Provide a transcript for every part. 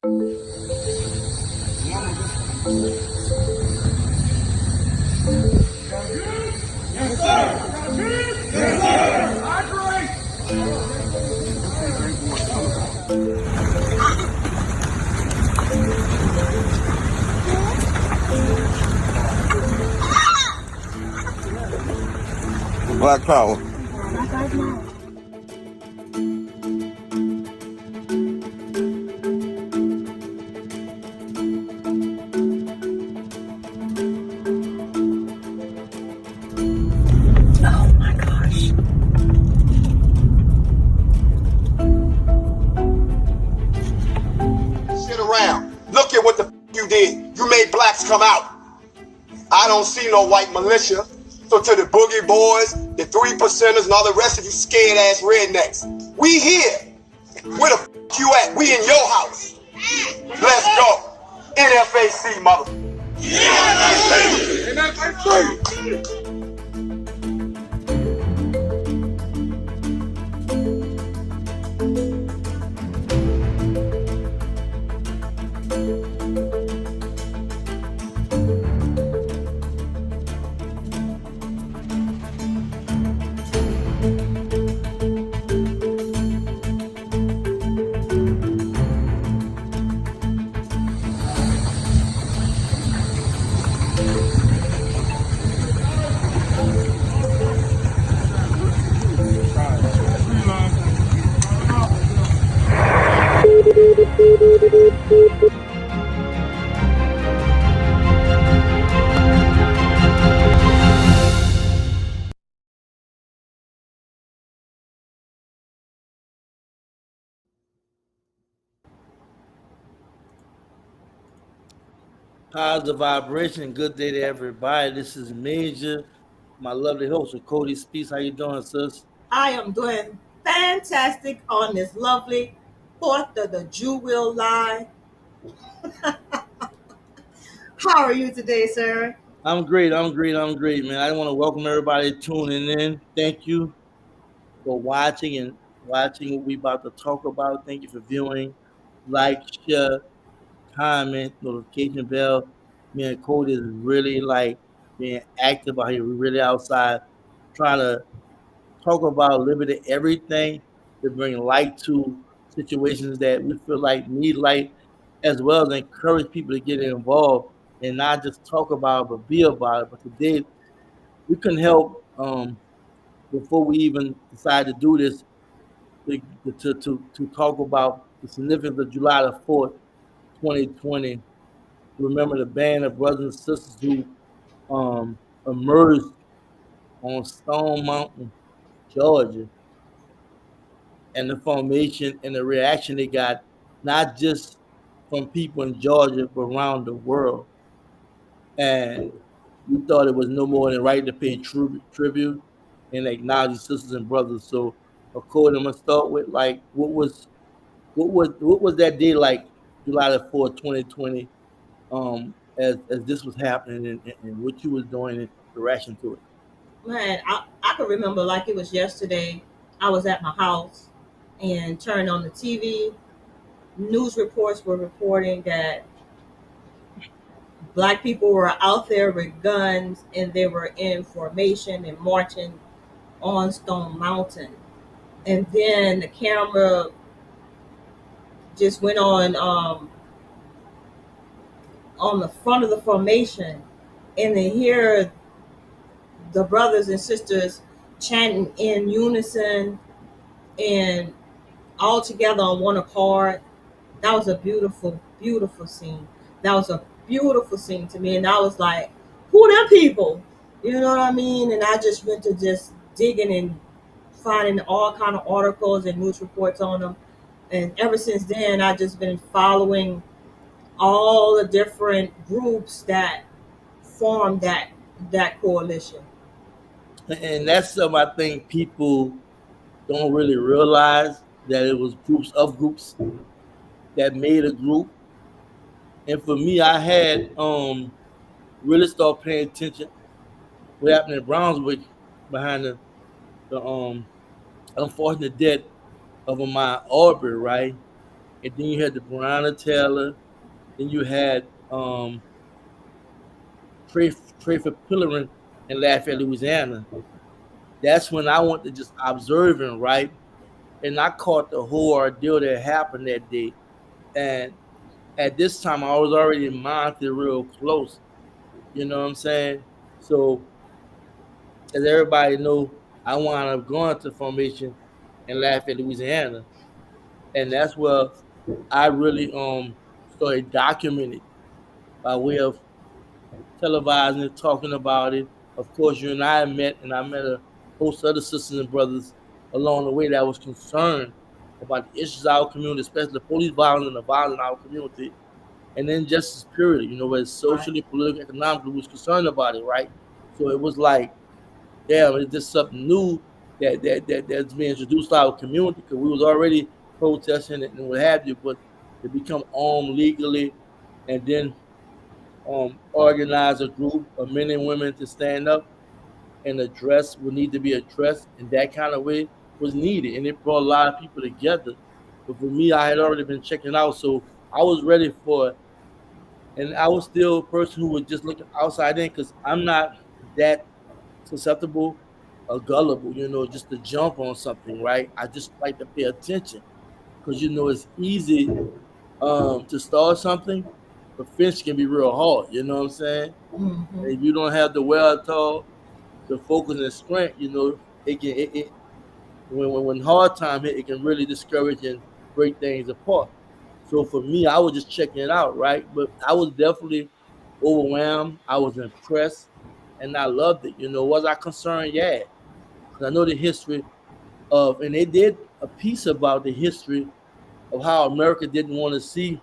Yes, sir. Yes, sir. Black Power. Oh my gosh. Shit around. Look at what the you did. You made blacks come out. I don't see no white militia. So to the boogie boys, the 3%ers, and all the rest of you scared ass rednecks, we here. Where the f you at? We in your house. Let's go. NFAC, mother. NFAC. Positive vibration. Good day to everybody. This is Major, my lovely host, Achoti Speaks. How you doing, sis? I am doing fantastic on this lovely 4th of the July. How are you today, sir? I'm great, man. I want to welcome everybody tuning in. Thank you for watching what we about to talk about. Thank you for viewing. Like, share, comment, notification bell. Me and Cody is really like being active out here. We're really outside trying to talk about a little bit of everything to bring light to situations that we feel like need light, as well as encourage people to get involved and not just talk about it, but be about it. But today, we couldn't help before we even decided to do this to talk about the significance of July the 4th, 2020. Remember the band of brothers and sisters who emerged on Stone Mountain, Georgia, and the formation and the reaction they got, not just from people in Georgia, but around the world. And we thought it was no more than right to pay tribute and acknowledge sisters and brothers. So, of course, I'm gonna start with like what was that day like, July the 4th, 2020, as this was happening and what you was doing in reaction to it. Man, I can remember like it was yesterday. I was at my house and turned on the TV. News reports were reporting that black people were out there with guns and they were in formation and marching on Stone Mountain. And then the camera just went on the front of the formation, and to hear the brothers and sisters chanting in unison and all together on one accord. That was a beautiful, beautiful scene. That was a beautiful scene to me, and I was like, "Who them people?" You know what I mean? And I just went to just digging and finding all kind of articles and news reports on them. And ever since then, I've just been following all the different groups that formed that coalition. And that's something I think people don't really realize, that it was groups of groups that made a group. And for me, I had really started paying attention what happened in Brownswick behind the unfortunate death of my Aubrey, right? and then you had the Breonna Taylor, then you had Trayford Pillarin in Lafayette, Louisiana. That's when I went to just observing, right? And I caught the whole ordeal that happened that day. And at this time, I was already monitored real close. You know what I'm saying? So, as everybody know, I wound up going to formation in Lafayette, Louisiana, and that's where I really started documenting by way of televising it, talking about it. Of course, you and I met, and I met a host of other sisters and brothers along the way that was concerned about the issues of our community, especially the police violence and the violence in our community, and injustice, period. You know, where Right. socially, politically, economically, was concerned about it, right? So it was like, damn, it's just something new that's being introduced to our community because we was already protesting it and what have you, but to become armed legally and then organize a group of men and women to stand up and address what need to be addressed in that kind of way was needed, and it brought a lot of people together. But for me, I had already been checking out, so I was ready for it, and I was still a person who was just looking outside in because I'm not that susceptible or gullible, you know, just to jump on something, right? I just like to pay attention because you know it's easy to start something, but finish can be real hard. You know what I'm saying? Mm-hmm. And if you don't have the wherewithal, the focus and strength, you know, it when hard time hit, it can really discourage and break things apart. So for me, I was just checking it out, right? But I was definitely overwhelmed. I was impressed, and I loved it. You know, was I concerned? Yeah, because I know the history of, and they did a piece about the history of how America didn't want to see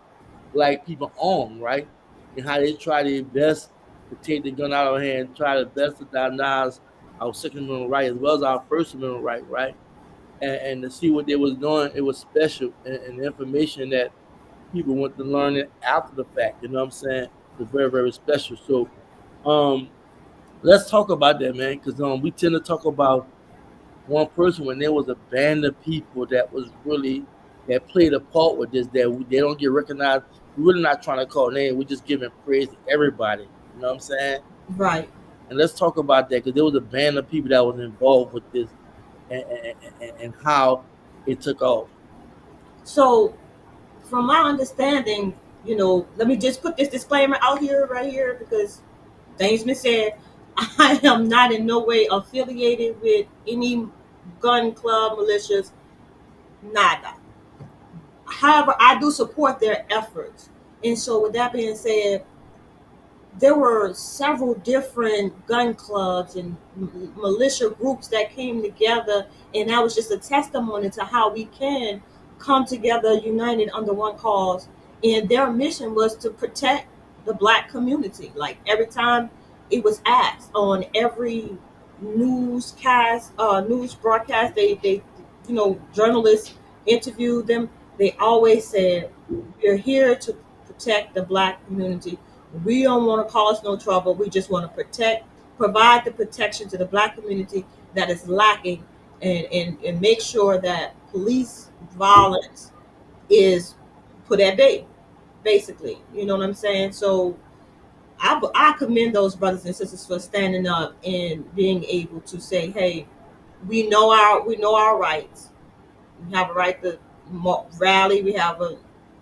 black people armed, right? And how they try their best to take the gun out of our hand, try their best to denies our Second Amendment right as well as our First Amendment right, right? And to see what they was doing, it was special and the information that people went to learn it after the fact. You know what I'm saying? Was very very special. So um, let's talk about that, man, because we tend to talk about one person when there was a band of people that was really that played a part with this that they don't get recognized. We're really not trying to call names. We're just giving praise to everybody. You know what I'm saying? Right. And let's talk about that because there was a band of people that was involved with this and how it took off. So, from my understanding, let me just put this disclaimer out here, right here, because things been said. I am not in no way affiliated with any gun club, militias, nada. However, I do support their efforts. And so, with that being said, there were several different gun clubs and militia groups that came together, and that was just a testimony to how we can come together united under one cause. And their mission was to protect the black community. Like every time it was asked on every news broadcast, they journalists interviewed them. They always said, we're here to protect the black community. We don't want to cause no trouble. We just want to provide the protection to the black community that is lacking, and make sure that police violence is put at bay, basically. You know what I'm saying? So I commend those brothers and sisters for standing up and being able to say, hey, we know our rights. We have a right to rally. We have a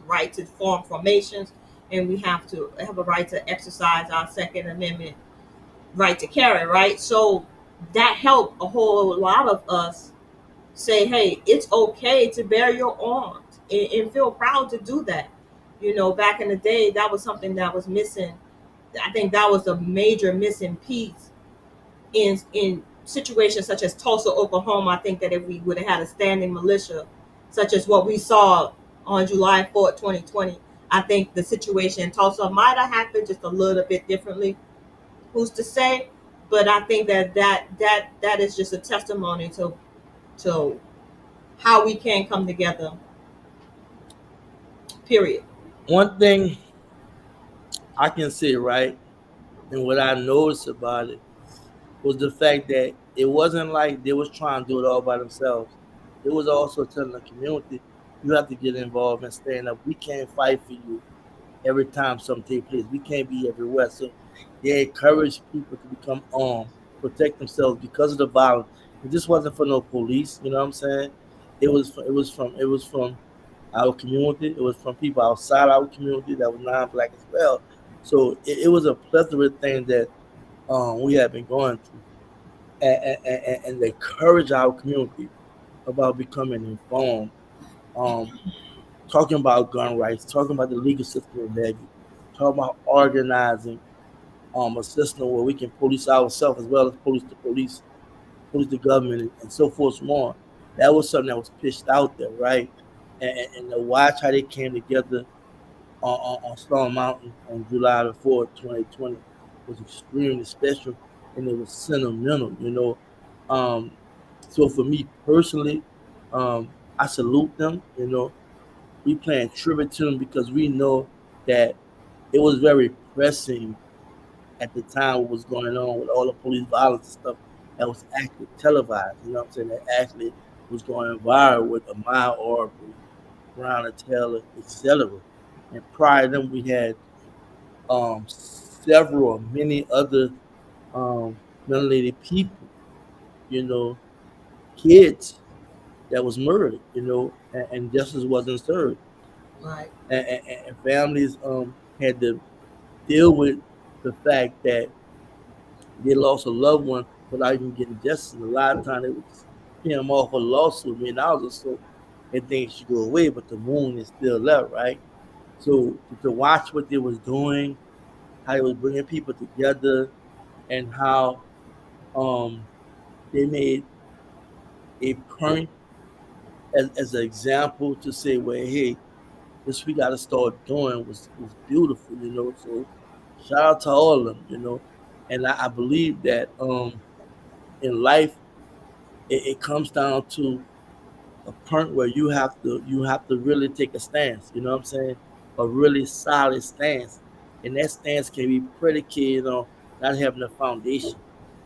right to form formations, and we have a right to exercise our Second Amendment right to carry. Right. So that helped a whole lot of us say, hey, it's okay to bear your arms and feel proud to do that. Back in the day, that was something that was missing. I think that was a major missing piece in situations such as Tulsa, Oklahoma. I think that if we would have had a standing militia, such as what we saw on July 4th, 2020, I think the situation in Tulsa might have happened just a little bit differently. Who's to say? But I think that is just a testimony to how we can come together. Period. One thing I can say, right, and what I noticed about it was the fact that it wasn't like they was trying to do it all by themselves. It was also telling the community, You have to get involved and stand up. We can't fight for you every time something takes place. We can't be everywhere. So they encourage people to become armed, protect themselves because of the violence. This wasn't for no police, you know what I'm saying? It was from our community. It was from people outside our community that was non-black as well. So it was a plethora of things that we have been going through, and encourage our community about becoming informed. Um, Talking about gun rights, talking about the legal system in Navy, talking about organizing a system where we can police ourselves as well as police the government, and so forth and more. That was something that was pitched out there, right? And to watch how they came together on Stone Mountain on July the 4th, 2020 was extremely special, and it was sentimental, you know. Um, so for me personally, I salute them, you know. We playing tribute to them because we know that it was very pressing at the time what was going on with all the police violence and stuff that was actually televised. You know what I'm saying? That actually was going viral with Amaya Arbery, Breonna Taylor, etc. And prior to them, we had several, many other melanated people, you know, kids that was murdered, you know, and justice wasn't served. Right. And families had to deal with the fact that they lost a loved one without even getting justice. And a lot of times it was paying them off a lawsuit, $1 million or so, and things should go away, but the wound is still left, right? So to watch what they was doing, how they was bringing people together, and how um, they made a point as an example to say, well, hey, this we got to start doing was beautiful, you know. So shout out to all of them, you know. And I believe that in life it comes down to a point where you have to really take a stance. You know what I'm saying? A really solid stance, and that stance can be predicated on not having a foundation,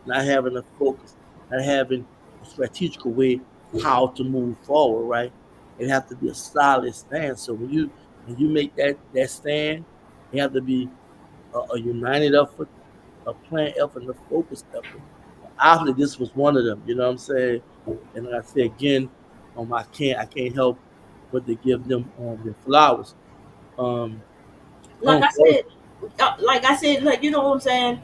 not having a focus, not having a strategical way how to move forward. Right? It has to be a solid stance. So when you make that stand, you have to be a united effort, a planned effort, and a focused effort. Obviously, this was one of them. You know what I'm saying? And like I say again, I can't help but to give them their flowers. Um, Like I unfortunately, said, like you know what I'm saying.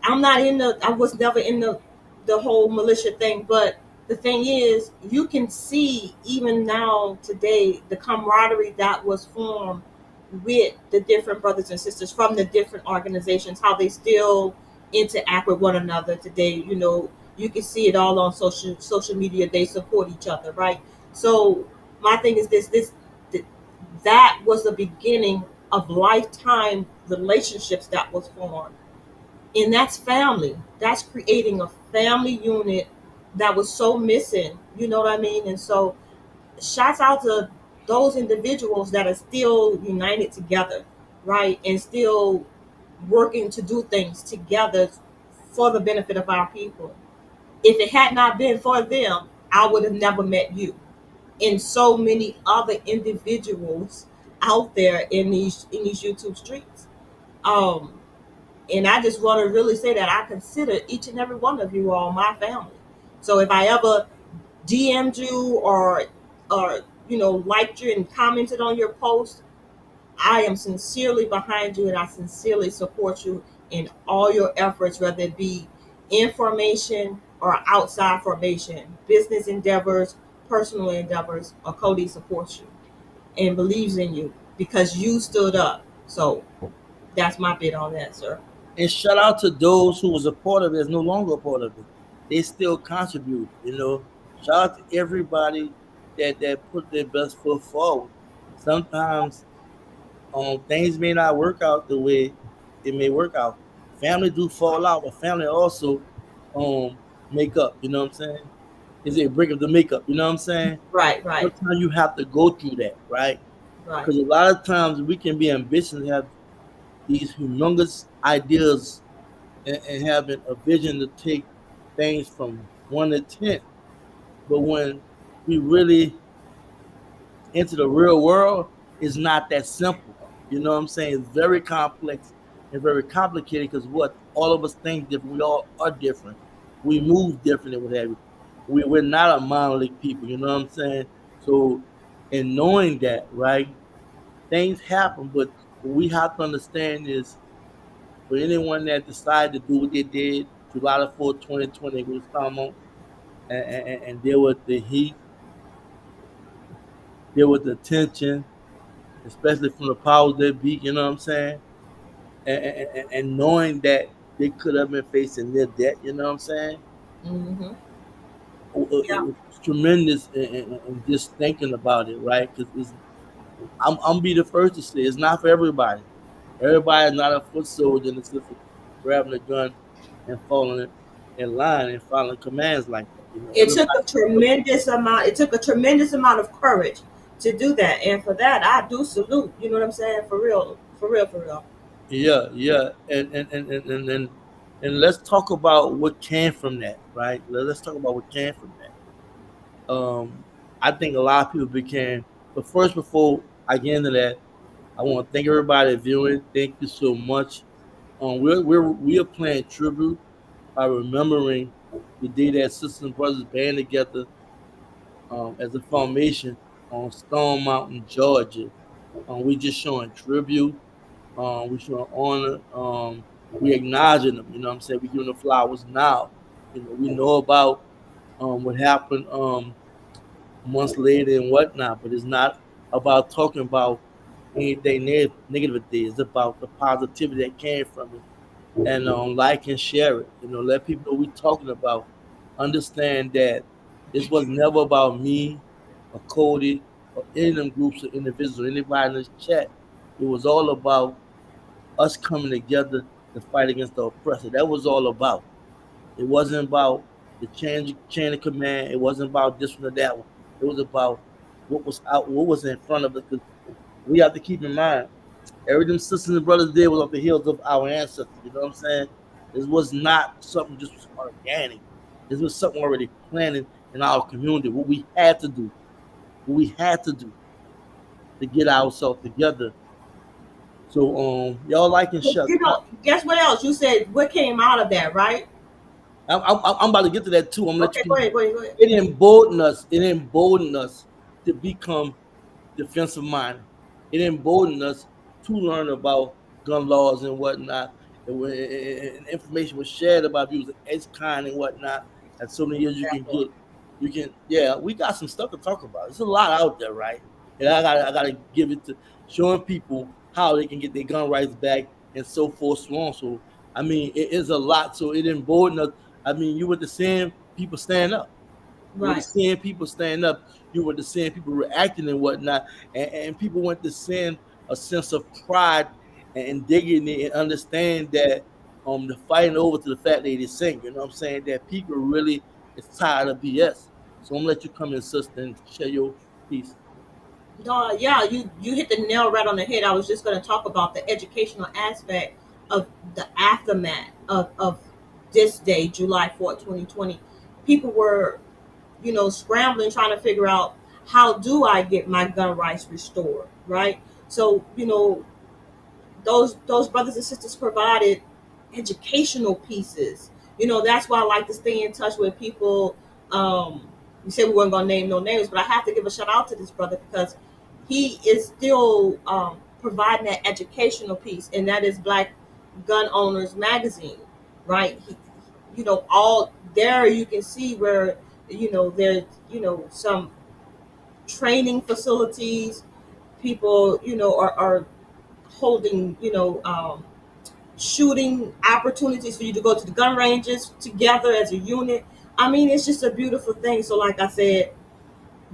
I was never in the whole militia thing, but the thing is, you can see even now today the camaraderie that was formed with the different brothers and sisters from the different organizations, how they still interact with one another today. You know, you can see it all on social media. They support each other, right? So my thing is th- that was the beginning of lifetime relationships that was formed, and that's family. That's creating a family unit that was so missing. You know what I mean? And so, shouts out to those individuals that are still united together, right, and still working to do things together for the benefit of our people. If it had not been for them, I would have never met you and so many other individuals out there in these YouTube streets. Um, and I just want to really say that I consider each and every one of you all my family. So if I ever DM'd you or liked you and commented on your post, I am sincerely behind you and I sincerely support you in all your efforts, whether it be information or outside formation, business endeavors, personal endeavors. Or Cody supports you and believes in you because you stood up. So that's my bit on that, sir. and shout out to those who was a part of it, is no longer a part of it. They still contribute. You know, shout out to everybody that put their best foot forward. Sometimes things may not work out the way it may work out. Family do fall out, but family also um make up. You know what I'm saying? Is it a break of the makeup? You know what I'm saying? Right, right, Sometimes you have to go through that, right? right. Because a lot of times we can be ambitious and have these humongous ideas and having a vision to take things from 1 to 10. But when we really into the real world is not that simple. You know what I'm saying? It's very complex and very complicated because what all of us think different. We all are different. We move different and what have you. We're not a monolithic people. You know what I'm saying? So, in knowing that, right, things happen, but what we have to understand is for anyone that decided to do what they did, July 4th, 2020, was come on and deal with the heat, deal with the tension, especially from the powers that be, you know what I'm saying? And knowing that they could have been facing their debt, you know what I'm saying? Mm-hmm. Yeah. It's tremendous in just thinking about it, right? Because I'm be the first to say it's not for everybody. Everybody is not a foot soldier in the sense of grabbing a gun and falling in line and following commands like that. You know, It took a everybody. tremendous amount. It took a tremendous amount of courage to do that, and for that, I do salute. You know what I'm saying? For real, for real, for real. Yeah, yeah, and let's talk about what came from that, right? Let's talk about what came from that. I think a lot of people became. But first, before I get into that, I want to thank everybody viewing. Thank you so much. We are playing tribute by remembering the day that sisters and brothers band together as a formation on Stone Mountain, Georgia. We just showing tribute. We showing honor. We acknowledging them. You know what I'm saying? We giving the flowers now. You know, we know about what happened months later and whatnot, but it's not about talking about anything negative. It's about the positivity that came from it and like and share it. You know, let people know what we're talking about. Understand that this was never about me or Cody or any of them groups or individuals or anybody in this chat. It was all about us coming together to fight against the oppressor. That was all about. It wasn't about the chain of command. It wasn't about this one or that one. It was about what was in front of us. Because we have to keep in mind everything sisters and brothers did was off the heels of our ancestors. You know what I'm saying? This was not something just was organic. This was something already planted in our community. What we had to do, what we had to do to get ourselves together. So y'all like and But, shut. you know, guess what else? You said what came out of that, right? I'm about to get to that too. I'm gonna let you Okay, go keep. ahead, go ahead, go ahead. It emboldened us. It emboldened us to become defensive minded. It emboldened us to learn about gun laws and whatnot. And information was shared about using ex-con and whatnot. And so many years you can Exactly. get, you can, yeah, we got some stuff to talk about. There's a lot out there, right? And I gotta give it to showing people how they can get their gun rights back and so forth, so on. So I mean, it is a lot. So it emboldened us. I mean, you were the same people stand up. You were the Right. seeing people stand up. You were the seeing people reacting and whatnot, and people went to seeing a sense of pride and dignity and understand that the fighting over to the fact that they sing. You know what I'm saying? That people really is tired of BS. So I'm gonna let you come in, sister, and share your piece. No, yeah, you hit the nail right on the head. I was just going to talk about the educational aspect of the aftermath of this day, July 4th, 2020. People were, you know, scrambling, trying to figure out how do I get my gun rights restored, right? So, you know, those brothers and sisters provided educational pieces. You know, that's why I like to stay in touch with people. We said we weren't gonna name no names, but I have to give a shout out to this brother because he is still providing that educational piece, and that is Black Gun Owners Magazine, right? You know, all there you can see where you know there's some training facilities. People, are holding, shooting opportunities for you to go to the gun ranges together as a unit. I mean, it's just a beautiful thing. So, like I said,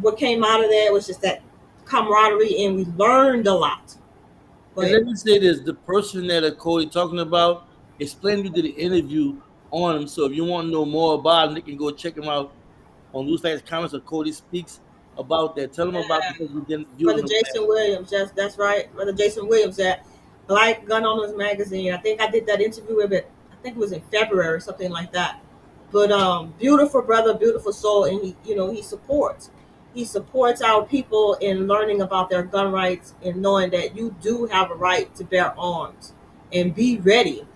what came out of that was just that camaraderie, and we learned a lot. And But let me say this: the person that Cody talking about explained to you the interview on him. So if you want to know more about him, they can go check him out on Loose Lights Comments or Cody Speaks about that. Tell them about because we didn't view Brother him. Jason Williams, that's right, Brother Jason Williams at Black Gun Owners Magazine. I think I did that interview with it. I think it was in February, something like that. But beautiful brother, beautiful soul, and he supports. He supports our people in learning about their gun rights and knowing that you do have a right to bear arms and be ready.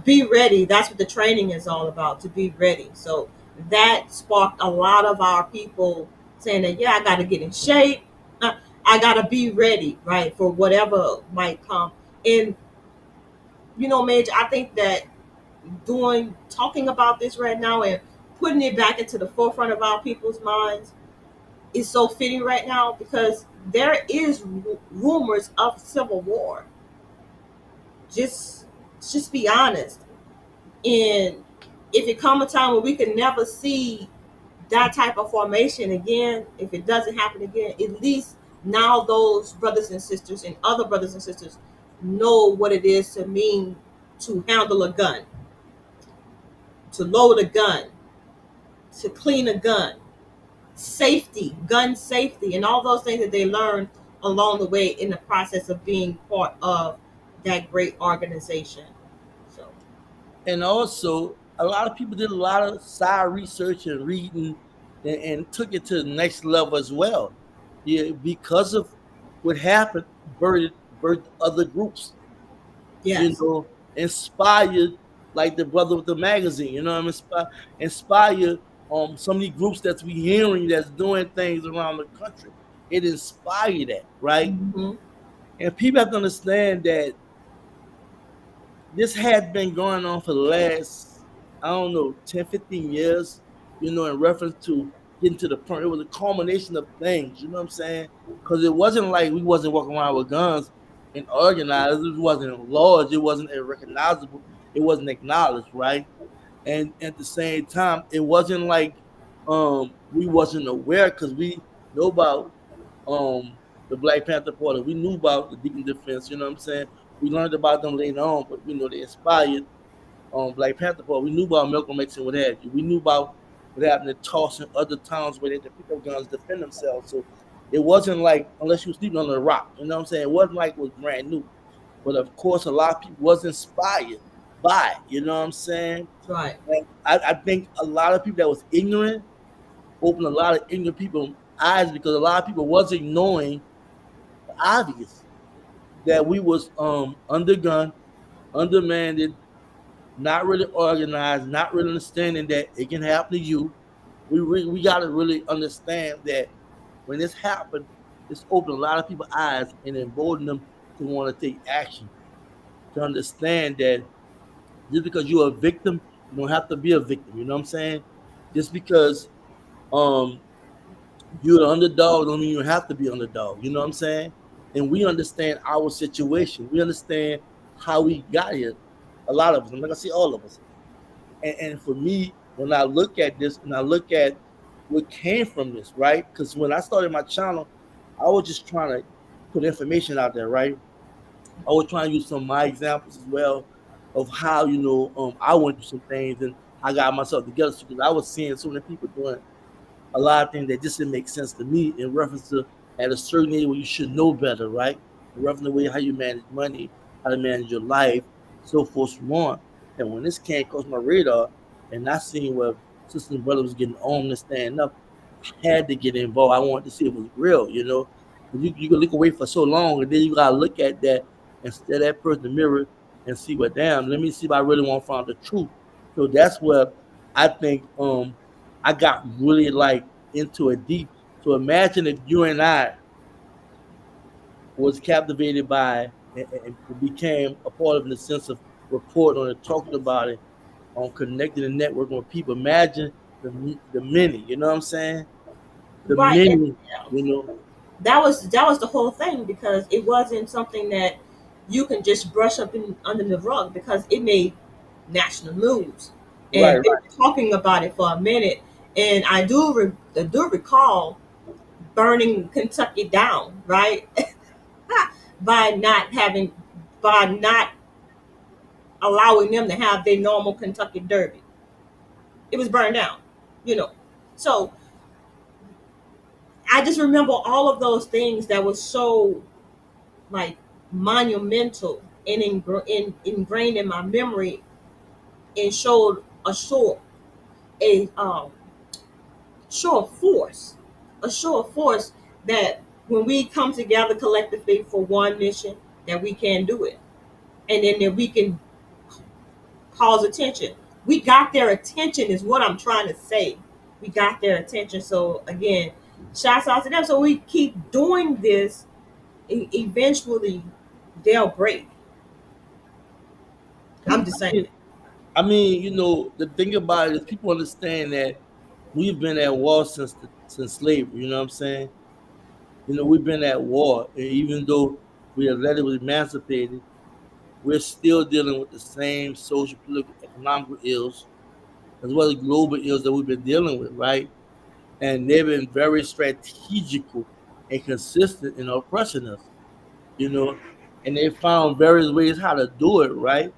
Be ready. That's what the training is all about, to be ready. So that sparked a lot of our people saying that, yeah, I got to get in shape. Uh, I got to be ready, right, for whatever might come. And, Major, I think that talking about this right now and putting it back into the forefront of our people's minds is so fitting right now because there is rumors of civil war. Just, just be honest. And if it come a time where we can never see that type of formation again, if it doesn't happen again, at least now those brothers and sisters and other brothers and sisters know what it is to mean to handle a gun, to load a gun, to clean a gun, safety, gun safety, and all those things that they learn along the way in the process of being part of that great organization. So, And also, a lot of people did a lot of side research and reading, and took it to the next level as well. Yeah, because of what happened, birthed other groups. yes. Inspired, like the brother with the magazine. Inspire so many groups that we hearing that's doing things around the country. It inspired that, right? Hmm. And people have to understand that this had been going on for the last, I don't know, 10, 15 years, in reference to getting to the point. It was a culmination of things, you know what I'm saying? Because it wasn't like we wasn't walking around with guns and organized. It wasn't laws. It wasn't recognizable. It wasn't acknowledged, right? And at the same time, it wasn't like we wasn't aware because we know about the Black Panther Party. We knew about the Deacon Defense, you know what I'm saying? We learned about them later on, but we know they inspired Black Panther Party. We knew about Malcolm X and what have you. We knew about what happened in Tulsa and other towns where they had to pick up guns to defend themselves. So it wasn't like, unless you were sleeping under a rock, you know what I'm saying? It wasn't like it was brand new. But of course, a lot of people was inspired by it, you know what I'm saying? Right. And I think a lot of people that was ignorant opened a lot of ignorant people's eyes because a lot of people wasn't knowing the obvious that we was undergunned, undermanned, not really organized, not really understanding that it can happen to you. We got to really understand that when this happened, it's opened a lot of people's eyes and emboldened them to want to take action, to understand that just because you're a victim, you don't have to be a victim. You know what I'm saying? Just because um you're the underdog don't mean you have to be underdog. You know what I'm saying? And we understand our situation. We understand how we got here. A lot of us. I'm not gonna say all of us. And for me, when I look at this and I look at what came from this, right? Because when I started my channel, I was just trying to put information out there, right? I was trying to use some of my examples as well of how I went through some things and I got myself together because I was seeing so many people doing a lot of things that just didn't make sense to me in reference to at a certain age where you should know better, right? In reference to the way how you manage money, how to manage your life, so forth, so on. And when this came across my radar and I seen where sisters and brothers was getting on and standing up, I had to get involved. I wanted to see if it was real, you know. You can look away for so long and then you gotta look at that and stare that person in the mirror and see what damn, let me see if I really want to find the truth. So that's where I think I got really like into it deep. So imagine if you and I was captivated by and became a part of it in the sense of reporting on it, talking about it, on connecting and networking with people. Imagine the many, you know what I'm saying? The Right. And many, you know. that was the whole thing because it wasn't something that you can just brush up under the rug because it made national news, Right, and they right. were talking about it for a minute. And I do recall burning Kentucky down, right? by not having by not allowing them to have their normal Kentucky Derby. It was burned down, you know. So I just remember all of those things that was so like monumental and ingrained in my memory and showed a show of force a show of force that when we come together collectively for one mission, that we can do it, and then that we can cause attention. We got their attention, is what I'm trying to say. We got their attention. So again, shouts out to them. So we keep doing this. Eventually, they'll break. I'm just saying. I mean, the thing about it is people understand that we've been at war since slavery. You know what I'm saying? We've been at war, and even though we are relatively emancipated, we're still dealing with the same social, political, economical ills as well as global ills that we've been dealing with, right? And they've been very strategical and consistent in oppressing us, you know, and they found various ways how to do it, right?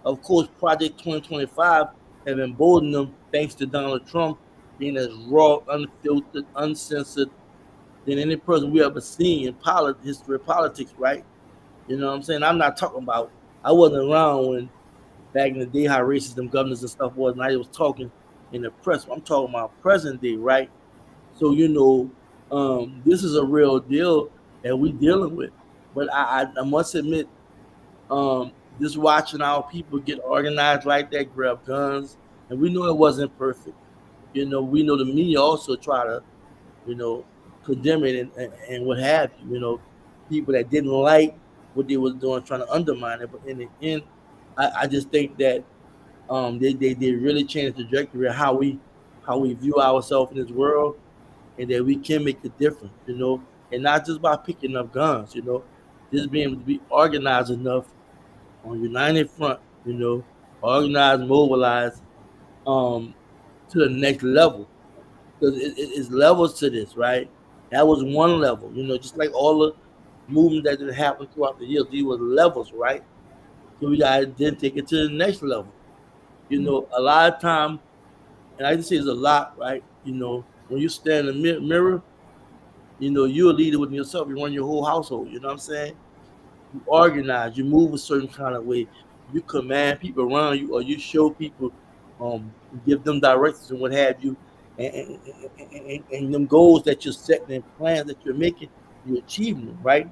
Of course, Project 2025 have emboldened them thanks to Donald Trump being as raw, unfiltered, uncensored than any person we ever seen in history of politics, right? You know what I'm saying? I'm not talking about, I wasn't around when back in the day how racist them governors and stuff was, and I was talking in the press. I'm talking about present day, right? So this is a real deal that we dealing with. But I must admit, just watching our people get organized like that, grab guns, and we know it wasn't perfect. We know the media also try to, you know, condemn it and what have you. People that didn't like what they was doing, trying to undermine it. But in the end, I just think that they really changed the trajectory of how we view ourselves in this world, and that we can make a difference, and not just by picking up guns, just being able to be organized enough on united front, organized, mobilized, um, to the next level, because it's levels to this, right? That was one level, just like all the movement that did happen throughout the years. These were levels, right? So we gotta then take it to the next level. A lot of time, and I just say it's a lot, right? When you stand in the mirror, you're a leader within yourself. You run your whole household. You know what I'm saying? You organize. You move a certain kind of way. You command people around you, or you show people, give them directions and what have you, and them goals that you're setting and plans that you're making, you're achieving them, right?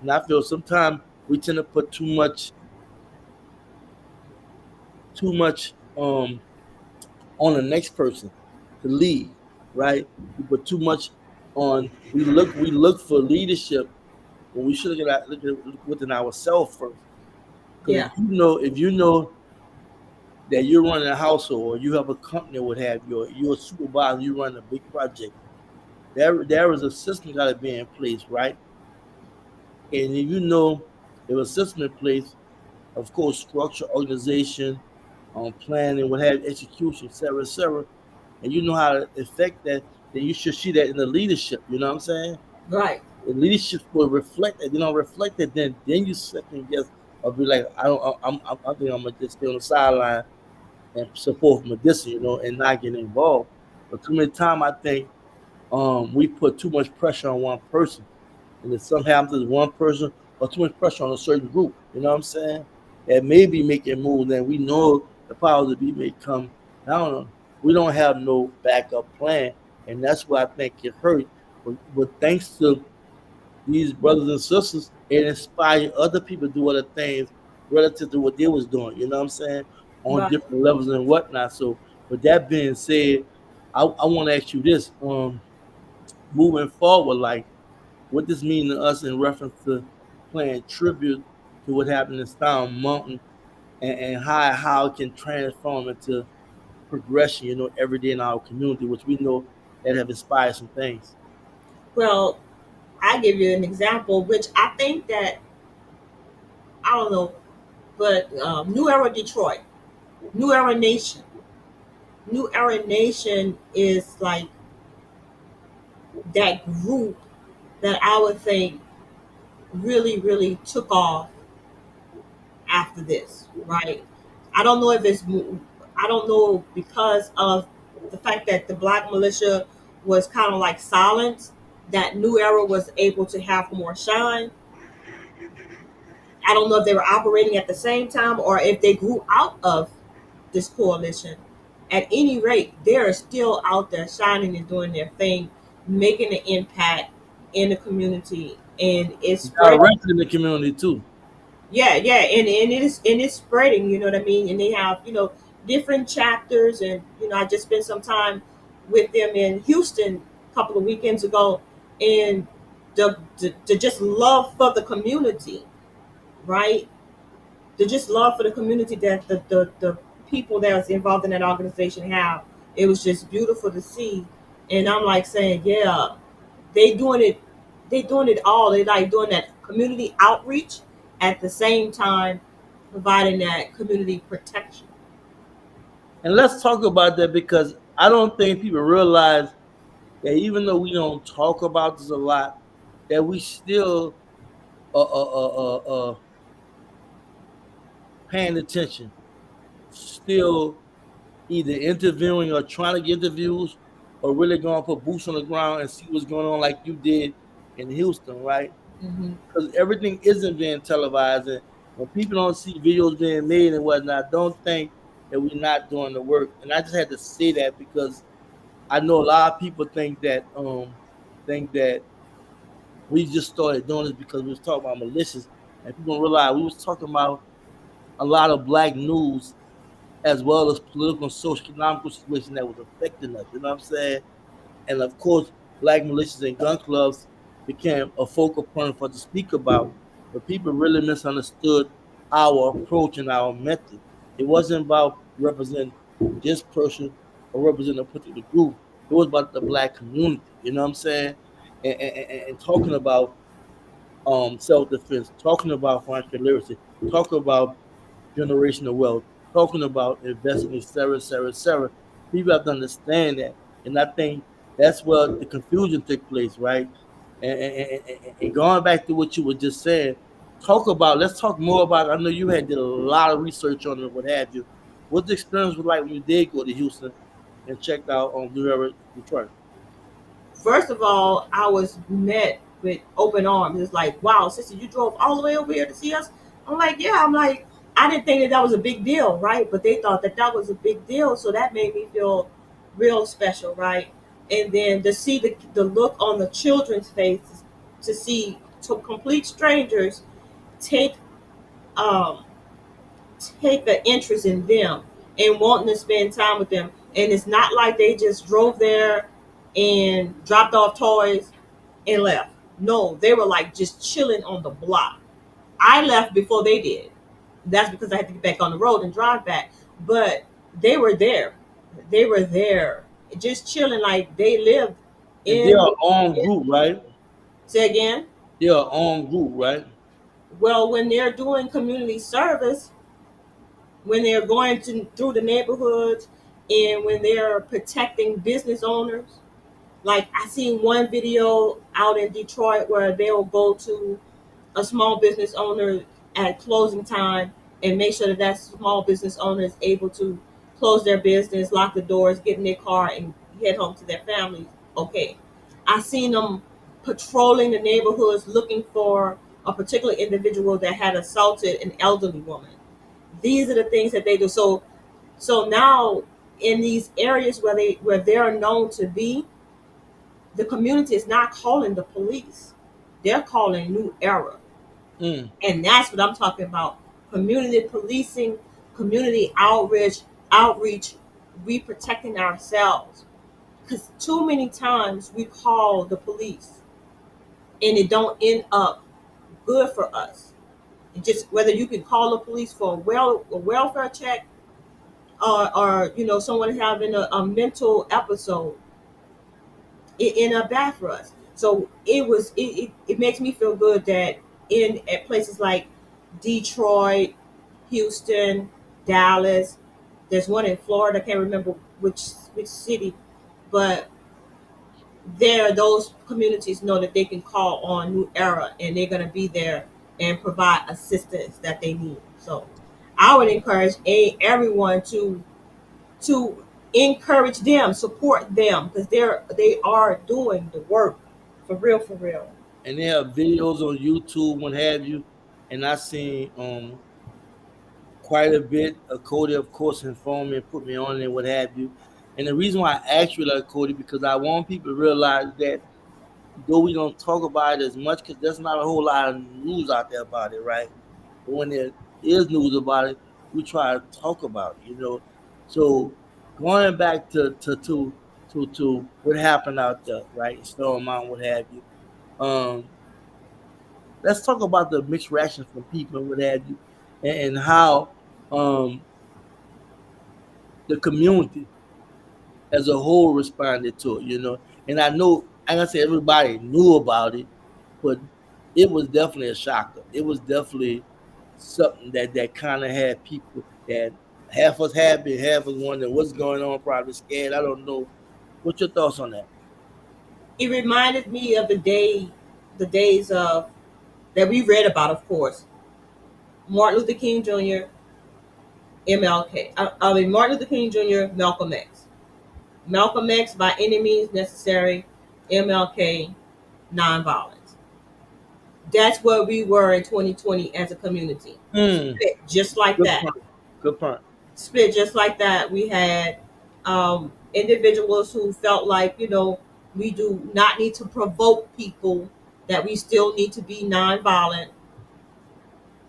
And I feel sometimes we tend to put too much on the next person to lead, right? We put too much on. We look for leadership when we should look within ourselves first. Because Yeah. if you know that you're running a household, or you have a company, or what have you, or you're a supervisor, you run a big project. There is a system got to be in place, right? And if a system in place, of course, structure, organization, planning, what have you, execution, et cetera, and you know how to affect that, then you should see that in the leadership. You know what I'm saying? Right. The leadership will reflect it. They don't reflect it, then you second guess or be like, I think I'm gonna just stay on the sideline and support from a distance, and not get involved. But too many times I think we put too much pressure on one person, and if something happens to one person, or too much pressure on a certain group, you know what I'm saying? That may be making moves, then we know the powers that be may come. I don't know. We don't have no backup plan, and that's why I think it hurt. But thanks to these brothers and sisters, it inspired other people to do other things relative to what they was doing. You know what I'm saying? On Right. different levels and whatnot. So, with that being said, I want to ask you this: moving forward, like, what this mean to us in reference to paying tribute to what happened in Stone Mountain, and how it can transform into progression, every day in our community, which we know that have inspired some things. Well, I give you an example, which I think that I don't know, but New Era Detroit, New Era Nation, New Era Nation is like that group that I would think really, really took off after this, right? I don't know if it's, I don't know, because of the fact that the black militia was kind of like silent, that New Era was able to have more shine. I don't know if they were operating at the same time or if they grew out of this coalition. At any rate, they're still out there shining and doing their thing making an impact in the community, and it's spreading. Directly in the community too. Yeah, yeah, and it's spreading. You know what I mean? And they have different chapters, and I just spent some time with them in Houston a couple of weekends ago, and the just love for the community, right? The just love for the community that the people that was involved in that organization have. It was just beautiful to see, and I'm like saying, yeah, they doing it. They doing it all. They like doing that community outreach at the same time providing that community protection. And let's talk about that because I don't think people realize that even though we don't talk about this a lot, that we still paying attention, still either interviewing or trying to get interviews, or really going to put boots on the ground and see what's going on, like you did in Houston, right? Hmm. Because everything isn't being televised, and when people don't see videos being made and whatnot, don't think that we're not doing the work. And I just had to say that because I know a lot of people think that we just started doing this because we was talking about militias, and people don't realize we was talking about a lot of black news as well as political and social economical situation that was affecting us. You know what I'm saying? And of course, black militias and gun clubs became a focal point for us to speak about. But people really misunderstood our approach and our method. It wasn't about representing this person or representing a particular group. It was about the black community. You know what I'm saying? And talking about self defense, talking about financial literacy, talking about generational wealth, talking about investing, et cetera, et cetera, et cetera. People have to understand that. And I think that's where the confusion took place, right? And going back to what you were just saying, let's talk more about, I know you had did a lot of research on it, what have you. What the experience was like when you did go to Houston and checked out on Blue River, Detroit? First of all, I was met with open arms. It's like, wow, sister, you drove all the way over here to see us. I'm like, yeah. I'm like, I didn't think that that was a big deal, right? But they thought that that was a big deal, so that made me feel real special, right? And then to see the look on the children's faces, to see complete strangers take um, take an interest in them and wanting to spend time with them. And it's not like they just drove there and dropped off toys and left. No, they were like just chilling on the block. I left before they did. That's because I had to get back on the road and drive back. But they were there. They were there, just chilling like they lived And they're in. our own group, right? Say again. They're our own group, right? Well, when they're doing community service, when they're going through the neighborhoods, and when they're protecting business owners. Like I seen one video out in Detroit where they'll go to a small business owner at closing time and make sure that that small business owner is able to close their business, lock the doors, get in their car, and head home to their families. Okay, I seen them patrolling the neighborhoods looking for a particular individual that had assaulted an elderly woman. These are the things that they do. So now in these areas where they are known to be, the community is not calling the police. They're calling New Era. Mm. And that's what I'm talking about. Community policing, community outreach, we protecting ourselves. Because too many times we call the police and it don't end up good for us. It just whether you can call the police for a welfare check, or someone having a mental episode, it ended up bad for us. So it makes me feel good that in at places like Detroit, Houston, Dallas, there's one in Florida, I can't remember which city, but there those communities know that they can call on New Era and they're gonna be there and provide assistance that they need. So I would encourage everyone to encourage them, support them, because they are doing the work for real, for real. And they have videos on YouTube, what have you. And I seen quite a bit. Cody, of course, informed me and put me on it, what have you. And the reason why I asked you that, Cody, because I want people to realize that though we don't talk about it as much, because there's not a whole lot of news out there about it, right? But when there is news about it, we try to talk about it, you know. So going back to what happened out there, right? In Stone Mountain, what have you. Um, let's talk about the mixed reactions from people and what have you, and how um, the community as a whole responded to it, you know. And I know, like I said, everybody knew about it, but it was definitely a shocker. It was definitely something that kind of had people that half us happy, half us wondering what's going on, probably scared. I don't know. What's your thoughts on that? It reminded me of the days of that we read about, of course, Martin Luther King Jr., MLK. I mean Martin Luther King Jr., Malcolm X. Malcolm X by any means necessary, MLK nonviolence. That's where we were in 2020 as a community. Hmm. Split just like Good that. point. Good point. Split just like that. We had individuals who felt like, we do not need to provoke people, that we still need to be nonviolent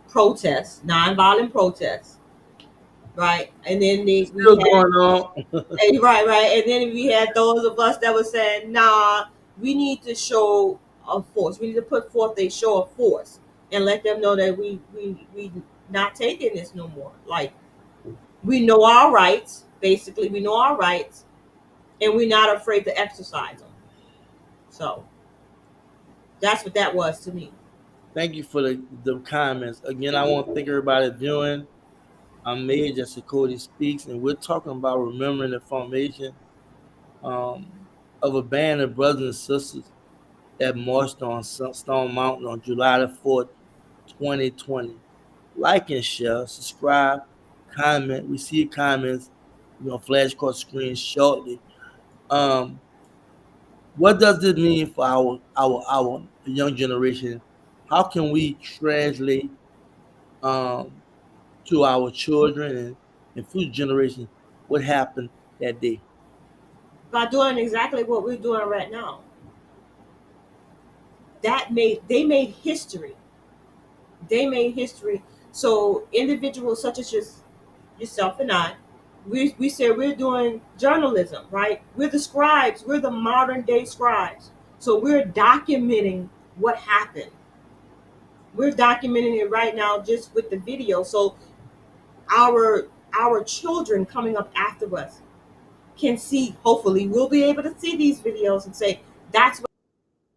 protests, right? And then we Still had going on. right, right. And then we had those of us that were saying, nah, we need to show a force. We need to put forth a show of force and let them know that we not taking this no more. Like, we know our rights. Basically, we know our rights, and we're not afraid to exercise them. So that's what that was to me. Thank you for the comments. Again, I want to thank everybody viewing. I'm Major Cody Speaks, and we're talking about remembering the formation um, of a band of brothers and sisters that marched on Stone Mountain on July the 4th, 2020. Like and share, subscribe, comment. We see comments, flash across the screen shortly. Um, what does this mean for our young generation? How can we translate um, to our children and future generations what happened that day? By doing exactly what we're doing right now, they made history. They made history. So individuals such as yourself and I, we said we're doing journalism, right? We're the scribes. We're the modern day scribes. So we're documenting what happened. We're documenting it right now just with the video. So our children coming up after us can see. Hopefully, we'll be able to see these videos and say that's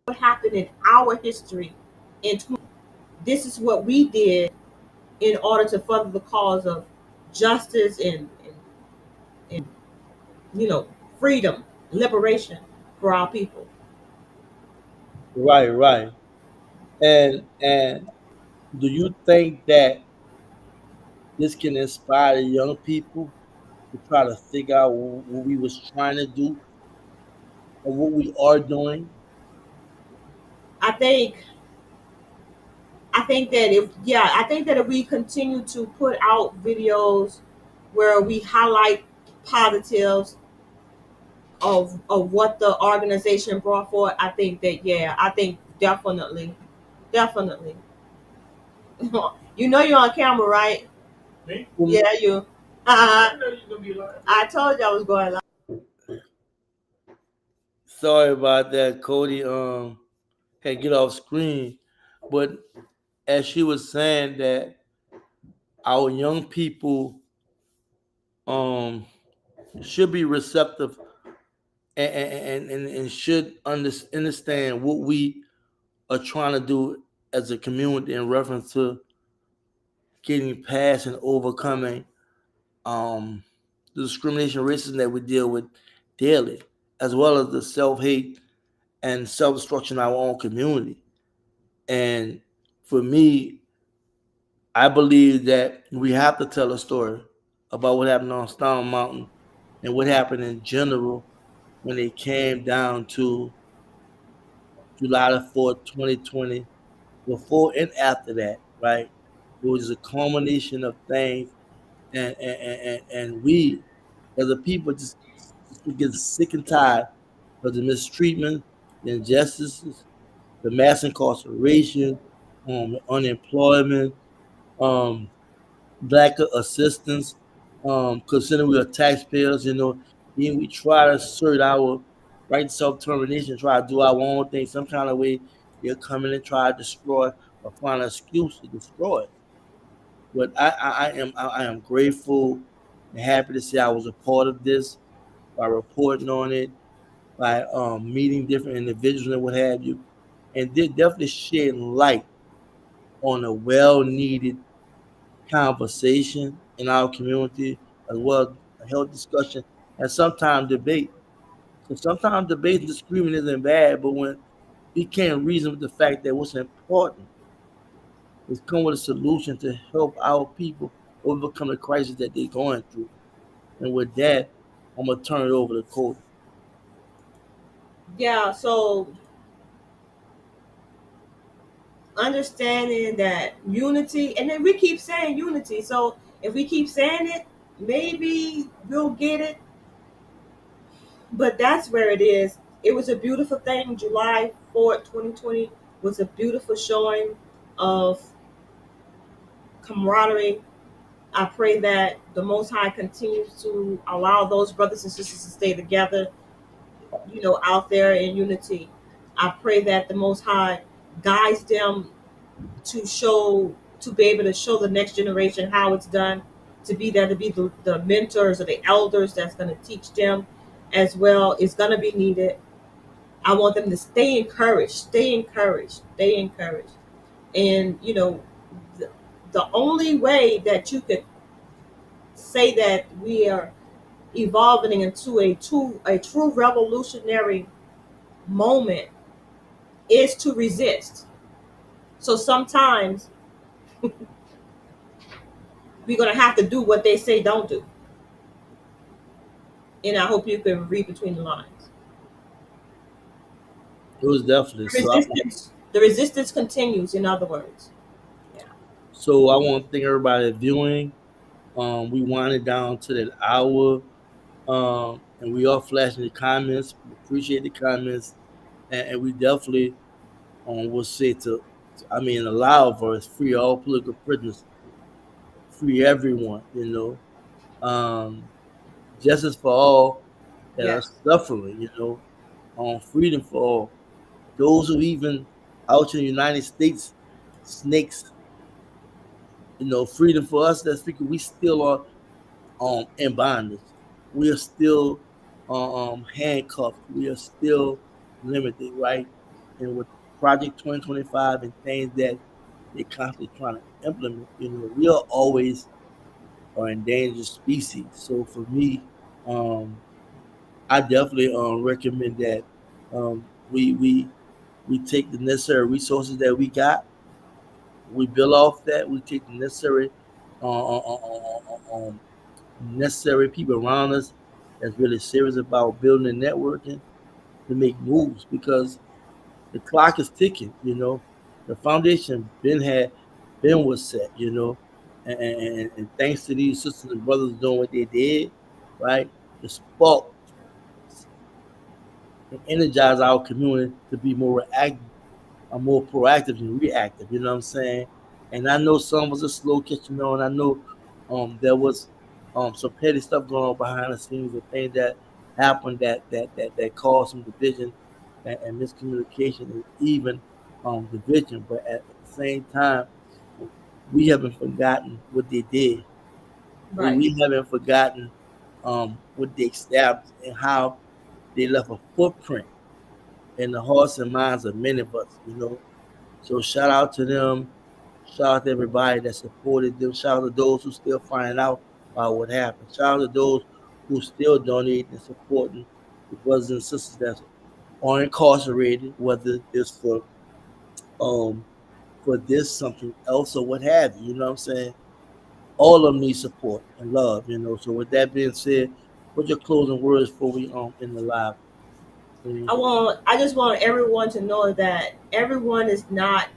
what happened in our history. In this is what we did in order to further the cause of justice and you know, freedom, liberation for our people. Right, right. And do you think that this can inspire the young people to try to figure out what we was trying to do or what we are doing? I think I think that if we continue to put out videos where we highlight positives of what the organization brought forward, I think that I think definitely. You know you're on camera, right? Me? Yeah, you. I know you're gonna be lying. I told you I was going live. Sorry about that, Cody. Had to get off screen, but as she was saying that our young people um should be receptive and should understand what we are trying to do as a community in reference to getting past and overcoming um, the discrimination, racism that we deal with daily, as well as the self hate and self destruction in our own community. And for me, I believe that we have to tell a story about what happened on Stone Mountain and what happened in general when it came down to July the 4th, 2020, before and after that, right? It was a culmination of things, and we as a people just We're getting sick and tired of the mistreatment, the injustices, the mass incarceration, unemployment, um, lack of assistance, considering we are taxpayers, then we try to assert our right to self-determination, try to do our own thing, some kind of way they'll come in and try to destroy or find an excuse to destroy it. But I am grateful and happy to say I was a part of this by reporting on it, by meeting different individuals and what have you, and they're definitely shedding light on a well-needed conversation in our community, as well as a healthy discussion and sometimes debate. So sometimes debate and disagreement isn't bad, but when we can't reason with the fact that what's important is come with a solution to help our people overcome the crisis that they're going through. And with that, I'm gonna turn it over to Cody. Yeah, so understanding that unity, and then we keep saying unity. So if we keep saying it, maybe we'll get it. But that's where it is. It was a beautiful thing. July 4th, 2020 was a beautiful showing of camaraderie. I pray that the Most High continues to allow those brothers and sisters to stay together, out there in unity. I pray that the Most High guides them to be able to show the next generation how it's done, to be there to be the mentors or the elders that's going to teach them as well. It's going to be needed. I want them to stay encouraged, stay encouraged, stay encouraged. And, the only way that you could say that we are evolving into a true revolutionary moment is to resist. So sometimes we're going to have to do what they say don't do. And I hope you can read between the lines. It was definitely The resistance, the resistance continues. In other words, yeah. so. I want to thank everybody viewing. We winded down to that hour, and we are flashing the comments. We appreciate the comments, and we definitely will say I mean, allow for us free all political prisoners, free everyone. Justice for all that are Yes, suffering. Freedom for all. Those who even out in the United States, snakes. Freedom for us. That's because we still are in bondage. We are still handcuffed. We are still limited, right? And with Project 2025 and things that they're constantly trying to implement, we are always an endangered species. So for me, I definitely recommend that we take the necessary resources that we got. We build off that. We take the necessary people around us that's really serious about building and networking to make moves because the clock is ticking. The foundation been was set. And thanks to these sisters and brothers doing what they did, right? The spark and energize our community to be more active are more proactive than reactive. You know what I'm saying? And I know some was a slow catching on. I know there was some petty stuff going on behind the scenes and things that happened that caused some division and miscommunication and even division. But at the same time, we haven't forgotten what they did. right, We haven't forgotten what they established and how they left a footprint in the hearts and minds of many of us. So shout out to them. Shout out to everybody that supported them. Shout out to those who still finding out about what happened. Shout out to those who still donating and supporting the brothers and sisters that are incarcerated, whether it's um for this something else or what have you. You know what I'm saying? All of them need support and love. So with that being said, what's your closing words before we in the live? I just want everyone to know that everyone is not.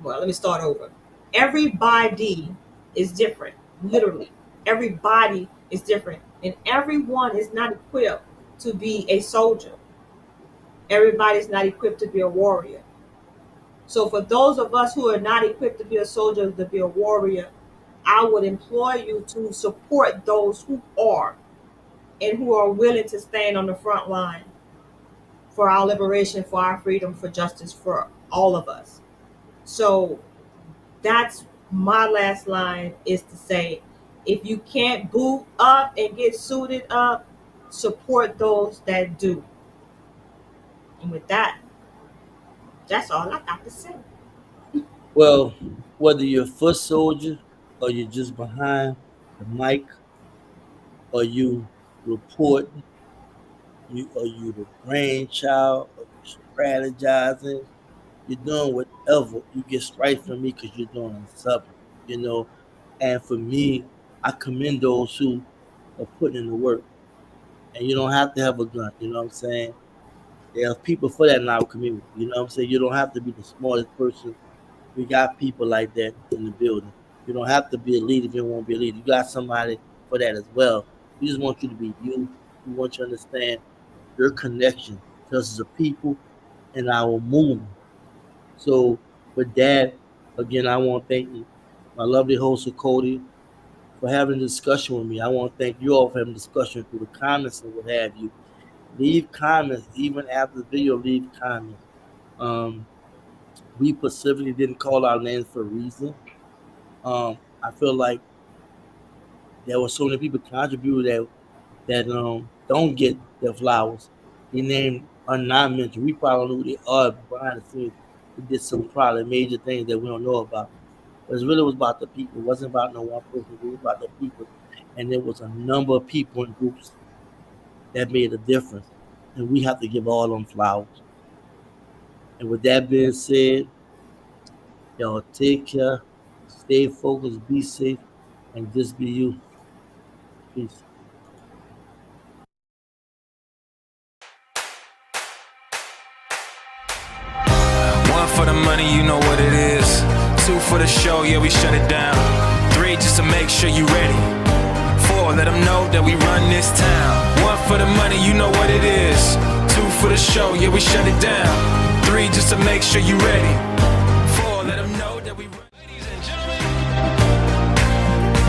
Well, let me start over. Everybody is different. Literally, everybody is different. And everyone is not equipped to be a soldier. Everybody's not equipped to be a warrior. So for those of us who are not equipped to be a soldier, to be a warrior, I would implore you to support those who are and who are willing to stand on the front line for our liberation, for our freedom, for justice, for all of us. So that's my last line, is to say, if you can't boot up and get suited up, support those that do. And with that, that's all I got to say. Well, whether you're a foot soldier or you're just behind the mic or you reporting, or you the brainchild or you strategizing, you're doing whatever. You get straight from me because you're doing something, you know. And for me, I commend those who are putting in the work. And you don't have to have a gun, you know what I'm saying? There's people for that in our community, you know what I'm saying? You don't have to be the smartest person. We got people like that in the building. You don't have to be a leader if you don't want to be a leader. You got somebody for that as well. We just want you to be you. We want you to understand your connection to us as a people and our movement. So with that, again, I want to thank you, my lovely host Achoti, for having a discussion with me. I want to thank you all for having a discussion through the comments and what have you. Leave comments even after the video. Leave comments. We specifically didn't call our names for a reason. I feel like there were so many people contributed that don't get their flowers. They named are not mentioned. We probably don't know who they are behind the scenes. They did some probably major things that we don't know about. But it really was about the people. It wasn't about no one person. It was about the people. And there was a number of people in groups that made a difference. And we have to give all them flowers. And with that being said, y'all take care, stay focused, be safe, and just be you. Peace. One for the money, you know what it is. Two for the show, yeah, we shut it down. Three just to make sure you ready. Four, let them know that we run this town. One for the money, you know what it is. Two for the show, yeah, we shut it down. Three just to make sure you ready. Four, let them know that we run. Ladies and gentlemen,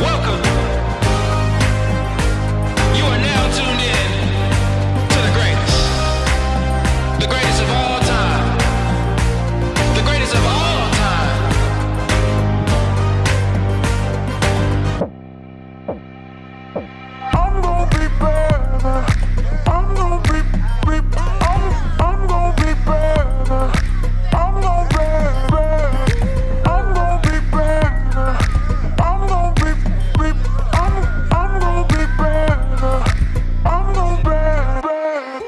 welcome. You are now tuned in to the greatest. The greatest of all time. The greatest of all time. I'm gonna be better. I'm gonna be I'm gonna be better. I'm gonna be better. I'm gonna be better. I'm gonna be I'm gonna be better. I'm gonna be better.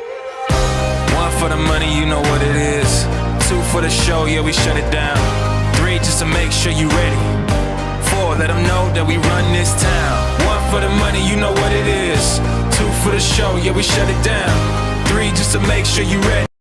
One for the money, you know what it is. Two for the show, yeah, we shut it down. Three just to make sure you ready. Four, let them know that we run this town. One for the money, you know what it is. Two for the show, yeah, we shut it down. Three just to make sure you ready.